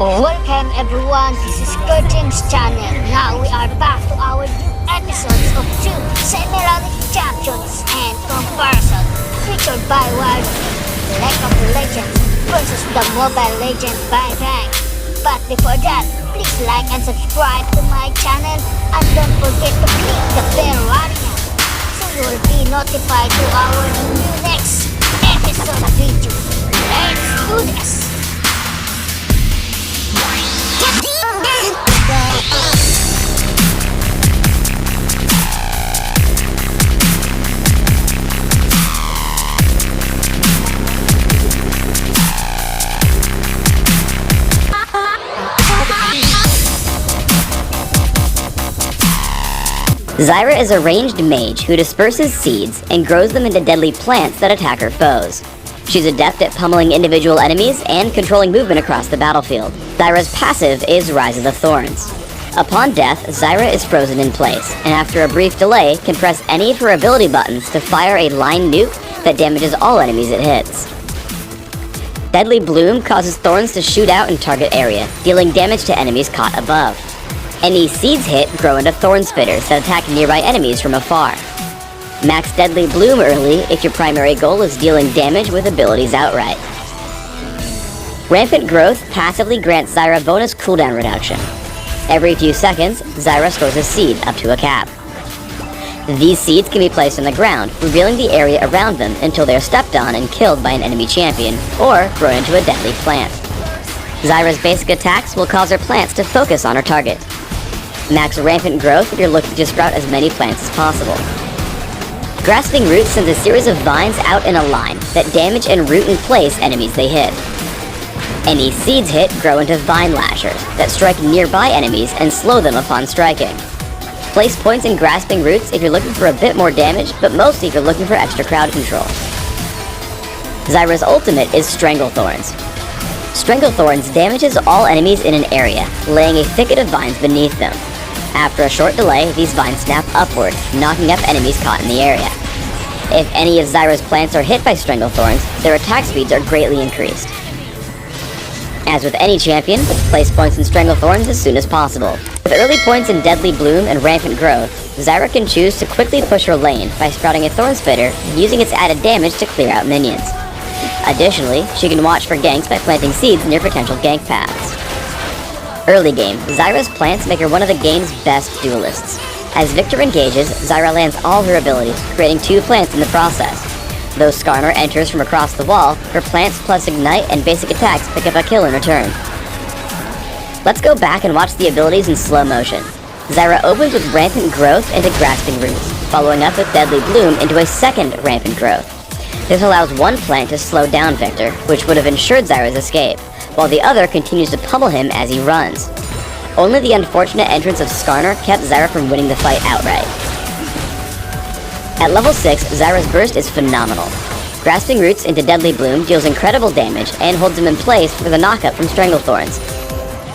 Welcome everyone, this is Kerjims channel. Now we are back to our new episodes of 2 semi-melodic champions and comparison featured by Wild League of Legends versus the Mobile Legend by Rank. But before that, please like and subscribe to my channel and don't forget to click the bell icon so you will be notified to our new next episode video. Let's do this! Zyra is a ranged mage who disperses seeds and grows them into deadly plants that attack her foes. She's adept at pummeling individual enemies and controlling movement across the battlefield. Zyra's passive is Rise of the Thorns. Upon death, Zyra is frozen in place, and after a brief delay, can press any of her ability buttons to fire a line nuke that damages all enemies it hits. Deadly Bloom causes thorns to shoot out in target area, dealing damage to enemies caught above. Any seeds hit grow into thorn spitters that attack nearby enemies from afar. Max Deadly Bloom early if your primary goal is dealing damage with abilities outright. Rampant Growth passively grants Zyra bonus cooldown reduction. Every few seconds, Zyra stores a seed up to a cap. These seeds can be placed on the ground, revealing the area around them until they are stepped on and killed by an enemy champion, or grown into a deadly plant. Zyra's basic attacks will cause her plants to focus on her target. Max Rampant Growth if you're looking to sprout as many plants as possible. Grasping Roots sends a series of vines out in a line that damage and root in place enemies they hit. Any seeds hit grow into Vine Lashers that strike nearby enemies and slow them upon striking. Place points in Grasping Roots if you're looking for a bit more damage, but mostly if you're looking for extra crowd control. Zyra's ultimate is Stranglethorns. Stranglethorns damages all enemies in an area, laying a thicket of vines beneath them. After a short delay, these vines snap upward, knocking up enemies caught in the area. If any of Zyra's plants are hit by Stranglethorns, their attack speeds are greatly increased. As with any champion, place points in Stranglethorns as soon as possible. With early points in Deadly Bloom and Rampant Growth, Zyra can choose to quickly push her lane by sprouting a Thorn Spitter and using its added damage to clear out minions. Additionally, she can watch for ganks by planting seeds near potential gank paths. Early game, Zyra's plants make her one of the game's best duelists. As Victor engages, Zyra lands all her abilities, creating 2 plants in the process. Though Skarner enters from across the wall, her plants plus Ignite and basic attacks pick up a kill in return. Let's go back and watch the abilities in slow motion. Zyra opens with Rampant Growth into Grasping Roots, following up with Deadly Bloom into a second Rampant Growth. This allows one plant to slow down Victor, which would have ensured Zyra's escape, while the other continues to pummel him as he runs. Only the unfortunate entrance of Skarner kept Zyra from winning the fight outright. At level 6, Zyra's burst is phenomenal. Grasping Roots into Deadly Bloom deals incredible damage and holds him in place for the knockup from Stranglethorns.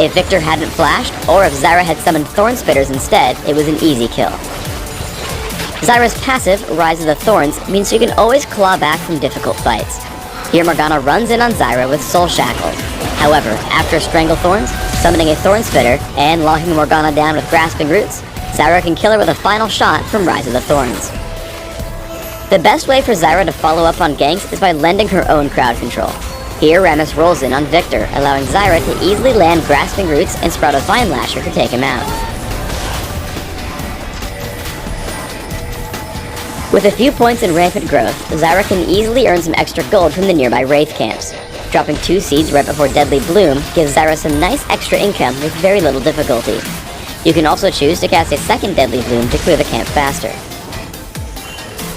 If Victor hadn't flashed, or if Zyra had summoned Thorn Spitters instead, it was an easy kill. Zyra's passive, Rise of the Thorns, means she can always claw back from difficult fights. Here Morgana runs in on Zyra with Soul Shackles. However, after Stranglethorns, summoning a Thorn Spitter, and locking Morgana down with Grasping Roots, Zyra can kill her with a final shot from Rise of the Thorns. The best way for Zyra to follow up on ganks is by lending her own crowd control. Here Rammus rolls in on Victor, allowing Zyra to easily land Grasping Roots and sprout a Vine Lasher to take him out. With a few points in Rampant Growth, Zyra can easily earn some extra gold from the nearby Wraith camps. Dropping 2 seeds right before Deadly Bloom gives Zyra some nice extra income with very little difficulty. You can also choose to cast a second Deadly Bloom to clear the camp faster.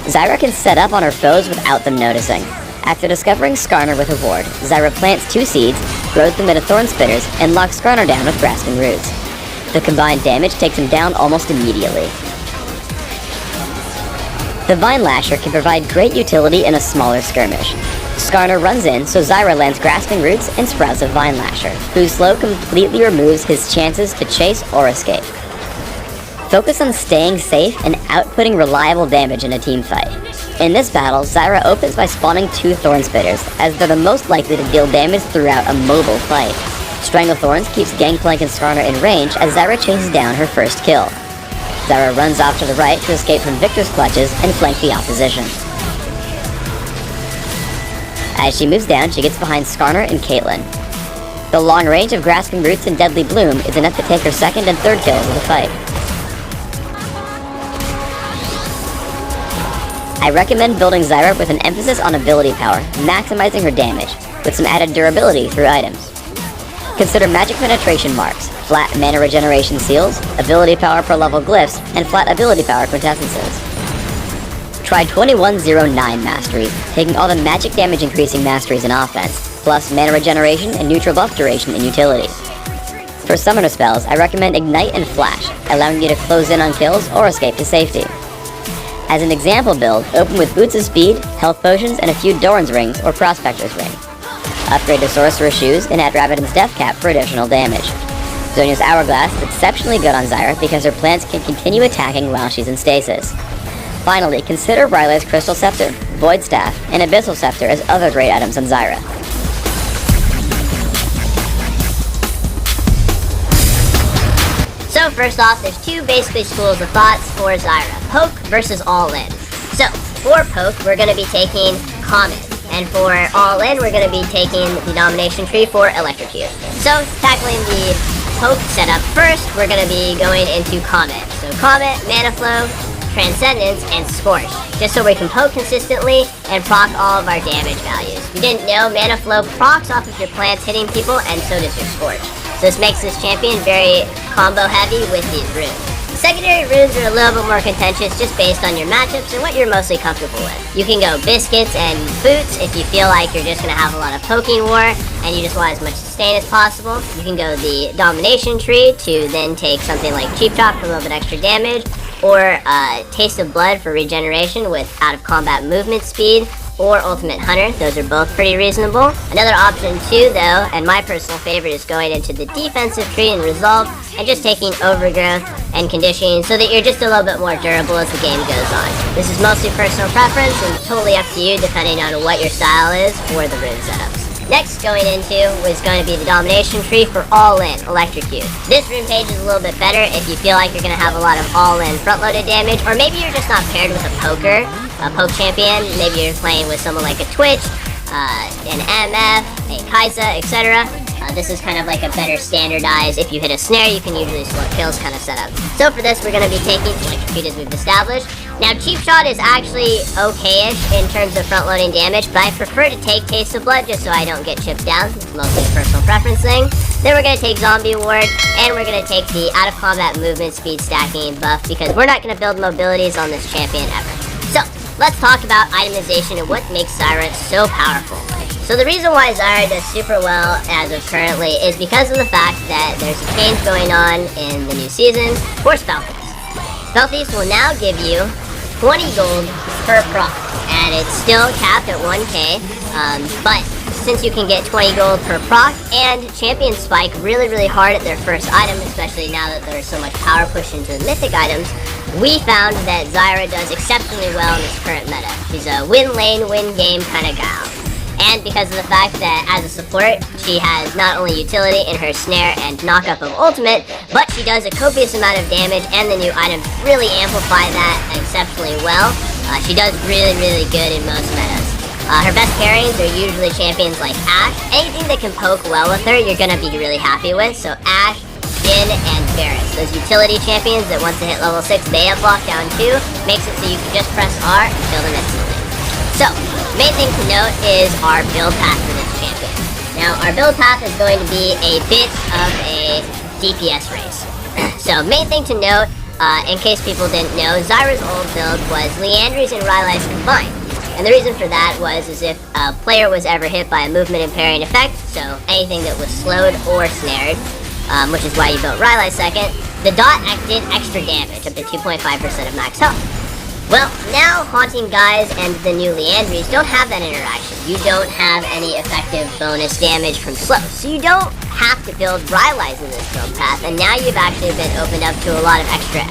Zyra can set up on her foes without them noticing. After discovering Skarner with a ward, Zyra plants 2 seeds, grows them into Thorn Spitters, and locks Skarner down with Grasping Roots. The combined damage takes him down almost immediately. The Vine Lasher can provide great utility in a smaller skirmish. Skarner runs in, so Zyra lands Grasping Roots and sprouts a Vine Lasher, whose slow completely removes his chances to chase or escape. Focus on staying safe and outputting reliable damage in a team fight. In this battle, Zyra opens by spawning 2 Thorn Spitters, as they're the most likely to deal damage throughout a mobile fight. Stranglethorns keeps Gangplank and Skarner in range as Zyra chases down her first kill. Zyra runs off to the right to escape from Victor's clutches and flank the opposition. As she moves down, she gets behind Skarner and Caitlyn. The long range of Grasping Roots and Deadly Bloom is enough to take her second and third kills of the fight. I recommend building Zyra with an emphasis on ability power, maximizing her damage, with some added durability through items. Consider magic penetration marks, flat mana regeneration seals, ability power per level glyphs, and flat ability power quintessences. Try 2109 masteries, taking all the magic damage increasing masteries in offense, plus mana regeneration and neutral buff duration in utility. For summoner spells, I recommend Ignite and Flash, allowing you to close in on kills or escape to safety. As an example build, open with Boots of Speed, Health Potions, and a few Doran's Rings or Prospector's Ring. Upgrade to Sorcerer's Shoes and add Rabbidan's Death Cap for additional damage. Zonia's Hourglass is exceptionally good on Zyra because her plants can continue attacking while she's in stasis. Finally, consider Rylai's Crystal Scepter, Void Staff, and Abyssal Scepter as other great items on Zyra. So first off, there's two basically schools of thoughts for Zyra. Poke versus all-in. So, for Poke, we're going to be taking Comet. And for all-in, we're going to be taking the Domination Tree for Electrocute. So, tackling the Poke setup first, we're going to be going into Comet. So Comet, Mana Flow, Transcendence, and Scorch. Just so we can poke consistently and proc all of our damage values. If you didn't know, Mana Flow procs off of your plants hitting people, and so does your Scorch. So this makes this champion very combo heavy with these runes. Secondary runes are a little bit more contentious just based on your matchups and what you're mostly comfortable with. You can go Biscuits and Boots if you feel like you're just going to have a lot of poking war and you just want as much sustain as possible. You can go the Domination Tree to then take something like Cheap Chop for a little bit extra damage, or Taste of Blood for regeneration with out of combat movement speed, or Ultimate Hunter. Those are both pretty reasonable. Another option too though, and my personal favorite, is going into the defensive tree and Resolve and just taking Overgrowth and Conditioning so that you're just a little bit more durable as the game goes on. This is mostly personal preference and totally up to you depending on what your style is for the rune setups. Next going into was going to be the Domination Tree for all-in Electrocute. This rune page is a little bit better if you feel like you're going to have a lot of all-in front-loaded damage, or maybe you're just not paired with a poker, a poke champion. Maybe you're playing with someone like a Twitch, an MF, a Kaisa, etc. This is kind of like a better standardized, if you hit a snare, you can usually score kills kind of setup. So for this, we're going to be taking Electrocute as we've established. Now, Cheap Shot is actually okay-ish in terms of front-loading damage, but I prefer to take Taste of Blood just so I don't get chipped down. It's mostly a personal preference thing. Then we're going to take Zombie Ward, and we're going to take the out-of-combat movement speed stacking buff because we're not going to build mobilities on this champion ever. So, let's talk about itemization and what makes Zyra so powerful. So the reason why Zyra does super well as of currently is because of the fact that there's a change going on in the new season for Spell Thieves. Spell Thieves will now give you 20 gold per proc, and it's still capped at 1k, but since you can get 20 gold per proc, and champions spike really hard at their first item, especially now that there's so much power push into the mythic items, we found that Zyra does exceptionally well in this current meta. She's a win lane, win game kind of gal. And because of the fact that as a support, she has not only utility in her snare and knockup of ultimate, but she does a copious amount of damage, and the new items really amplify that exceptionally well. She does really good in most metas. Her best pairings are usually champions like Ashe. Anything that can poke well with her, you're gonna be really happy with. So Ashe, Jhin, and Varus. Those utility champions that once they hit level 6, they have lockdown too, makes it so you can just press R and kill them instantly. So, main thing to note is our build path for this champion. Now, our build path is going to be a bit of a DPS race. So, main thing to note, in case people didn't know, Zyra's old build was Liandry's and Rylai's combined. And the reason for that was as if a player was ever hit by a movement impairing effect, so anything that was slowed or snared, which is why you built Rylai second, the dot did extra damage, up to 2.5% of max health. Well, now Haunting Guys and the new Liandry's don't have that interaction. You don't have any effective bonus damage from slow, so you don't have to build Rylai's in this build path, and now you've actually been opened up to a lot of extra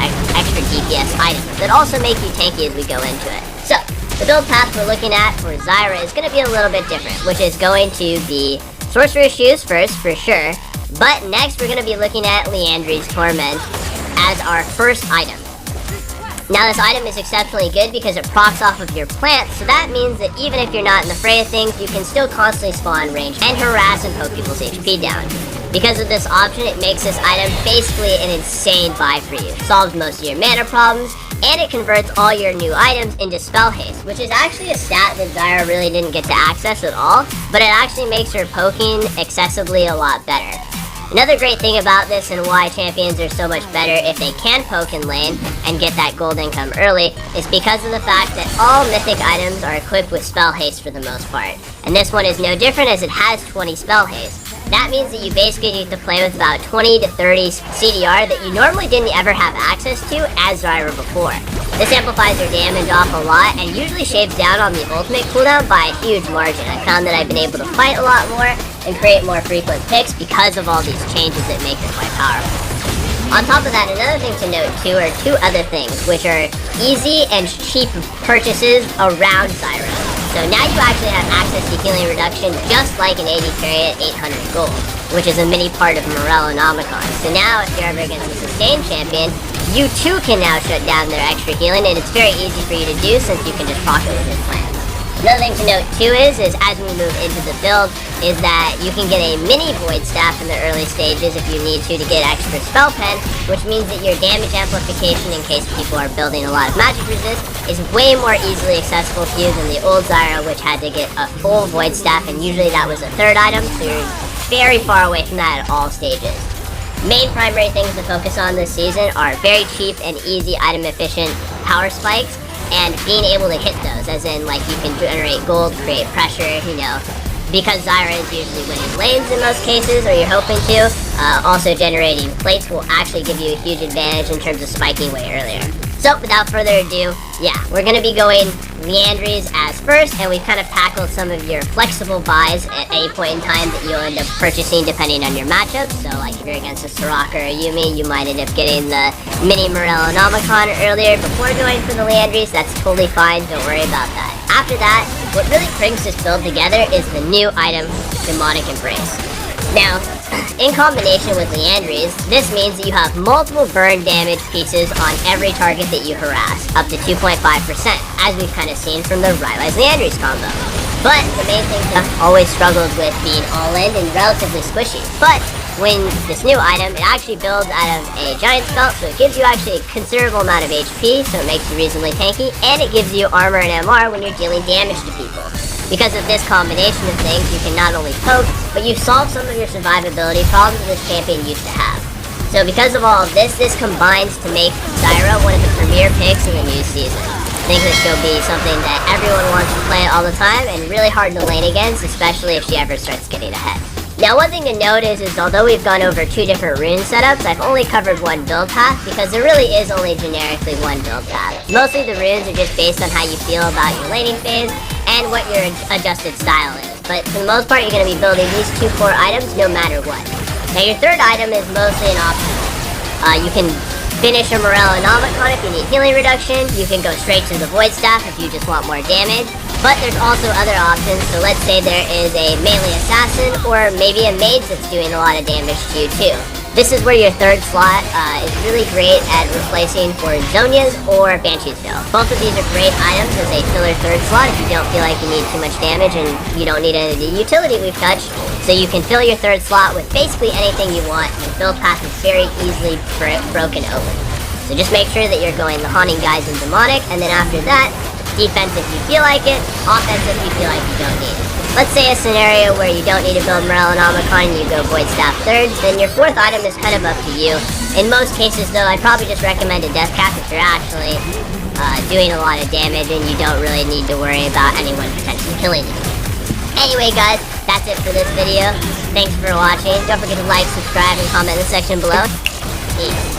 DPS items that also make you tanky as we go into it. So, the build path we're looking at for Zyra is going to be a little bit different, which is going to be Sorcerer's Shoes first, for sure, But next, we're going to be looking at Liandry's Torment as our first item. Now, this item is exceptionally good because it procs off of your plant, so that means that even if you're not in the fray of things, you can still constantly spawn range and harass and poke people's HP down. Because of this option, it makes this item basically an insane buy for you. Solves most of your mana problems, and it converts all your new items into spell haste, which is actually a stat that Zyra really didn't get to access at all, but it actually makes her poking accessibly a lot better. Another great thing about this and why champions are so much better if they can poke in lane and get that gold income early is because of the fact that all mythic items are equipped with spell haste for the most part. And this one is no different as it has 20 spell haste. That means that you basically need to play with about 20 to 30 CDR that you normally didn't ever have access to as Zyra before. This amplifies your damage off a lot and usually shaves down on the ultimate cooldown by a huge margin. I found that I've been able to fight a lot more and create more frequent picks because of all these changes that make it quite powerful. On top of that, another thing to note too are two other things, which are easy and cheap purchases around Zyra. So now you actually have access to healing reduction just like an AD carry at 800 gold, which is a mini part of Morellonomicon. So now if you're ever against a sustained champion, you too can now shut down their extra healing, and it's very easy for you to do since you can just proc it with your plans. Another thing to note too is as we move into the build, is that you can get a mini Void Staff in the early stages if you need to get extra Spell Pen, which means that your damage amplification in case people are building a lot of magic resist is way more easily accessible to you than the old Zyra, which had to get a full Void Staff, and usually that was a third item, so you're very far away from that at all stages. Main primary things to focus on this season are very cheap and easy item efficient power spikes, and being able to hit those, as in like you can generate gold, create pressure, you know, because Zyra is usually winning lanes in most cases, or you're hoping to. Also generating plates will actually give you a huge advantage in terms of spiking way earlier. So without further ado, yeah, we're going to be going Liandry's as first, and we've kind of tackled some of your flexible buys at any point in time that you'll end up purchasing depending on your matchup. So like if you're against a Soraka or a Yuumi, you might end up getting the mini Morellonomicon earlier before going for the Liandry's. That's totally fine, don't worry about that. After that, what really brings this build together is the new item, Demonic Embrace. Now, in combination with Liandry's, this means that you have multiple burn damage pieces on every target that you harass, up to 2.5%, as we've kind of seen from the Rylai's Liandry's combo. But the main thing that I've always struggled with being all-in and relatively squishy. But when this new item, it actually builds out of a giant belt, so it gives you actually a considerable amount of HP, so it makes you reasonably tanky, and it gives you armor and MR when you're dealing damage to people. Because of this combination of things, you can not only poke, but you solve some of your survivability problems that this champion used to have. So because of all of this, this combines to make Zyra one of the premier picks in the new season. I think that she'll be something that everyone wants to play all the time, and really hard to lane against, especially if she ever starts getting ahead. Now, one thing to note is although we've gone over two different rune setups, I've only covered one build path because there really is only generically one build path. Mostly the runes are just based on how you feel about your laning phase and what your adjusted style is. But for the most part, you're going to be building these two core items no matter what. Now, your third item is mostly an optional. You can finish a Morellonomicon if you need healing reduction. You can go straight to the Void Staff if you just want more damage. But there's also other options, so let's say there is a melee assassin or maybe a mage that's doing a lot of damage to you too. This is where your third slot is really great at replacing for Zhonya's or Banshee's Veil. Both of these are great items as a filler third slot if you don't feel like you need too much damage and you don't need any of the utility we've touched. So you can fill your third slot with basically anything you want, and the build path is very easily broken open. So just make sure that you're going the Haunting Guise and Demonic, and then after that, defense if you feel like it, offense if you feel like you don't need it. Let's say a scenario where you don't need to build Morellonomicon and you go Void Staff third, then your fourth item is kind of up to you. In most cases though, I'd probably just recommend a Death Cap if you're actually doing a lot of damage and you don't really need to worry about anyone potentially killing you. Anyway guys, that's it for this video. Thanks for watching. Don't forget to like, subscribe, and comment in the section below. Peace.